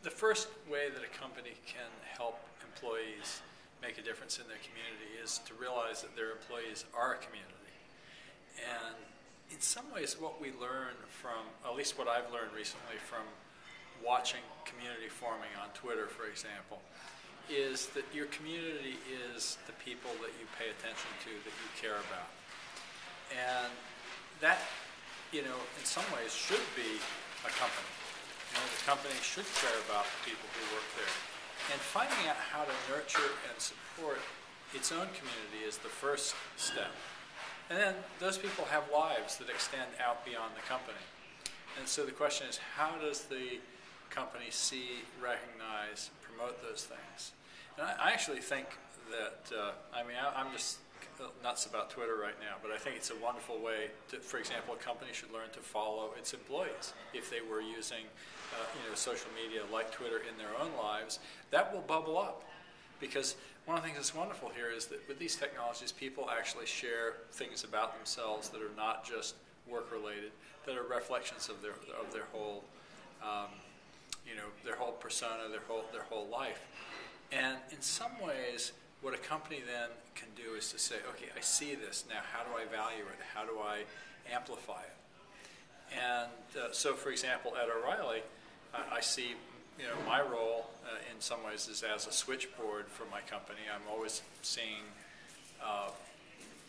The first way that a company can help employees make a difference in their community is to realize that their employees are a community. And in some ways what we learn from, at least what I've learned recently from watching community forming on Twitter, for example, is that your community is the people that you pay attention to, that you care about. And that, in some ways should be a company. The company should care about the people who work there. And finding out how to nurture and support its own community is the first step. And then those people have lives that extend out beyond the company. And so the question is, how does the company see, recognize, promote those things? And I actually think that, I'm just nuts about Twitter right now, but I think it's a wonderful way to, for example, a company should learn to follow its employees. If they were using social media like Twitter in their own lives, that will bubble up. Because one of the things that's wonderful here is that with these technologies, people actually share things about themselves that are not just work-related, that are reflections of their whole, their whole persona, their whole life. And in some ways, what a company then can do is to say, okay, I see this now. How do I value it? How do I amplify it? And so, for example, at O'Reilly, I see, my role in some ways is as a switchboard for my company. I'm always seeing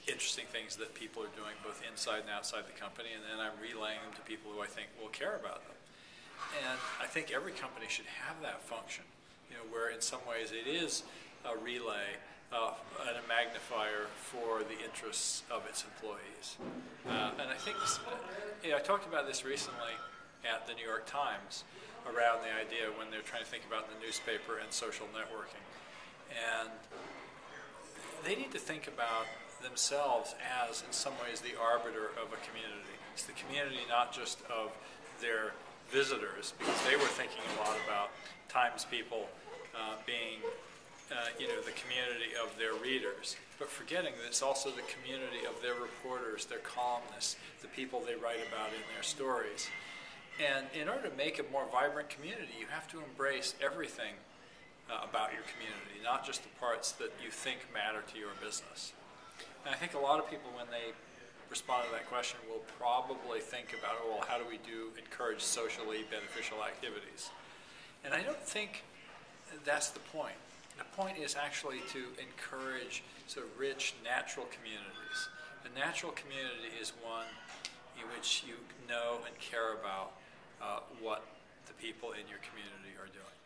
interesting things that people are doing both inside and outside the company, and then I'm relaying them to people who I think will care about them. And I think every company should have that function, where in some ways it is a relay and a magnifier for the interests of its employees. And I think, I talked about this recently at the New York Times around the idea when they're trying to think about the newspaper and social networking. And they need to think about themselves as, in some ways, the arbiter of a community. It's the community not just of their visitors, because they were thinking a lot about Times people being the community of their readers, but forgetting that it's also the community of their reporters, their columnists, the people they write about in their stories. And in order to make a more vibrant community, you have to embrace everything about your community, not just the parts that you think matter to your business. And I think a lot of people, when they respond to that question, will probably think about, well, how do we encourage socially beneficial activities? And I don't think that's the point. The point is actually to encourage sort of rich, natural communities. A natural community is one in which you know and care about what the people in your community are doing.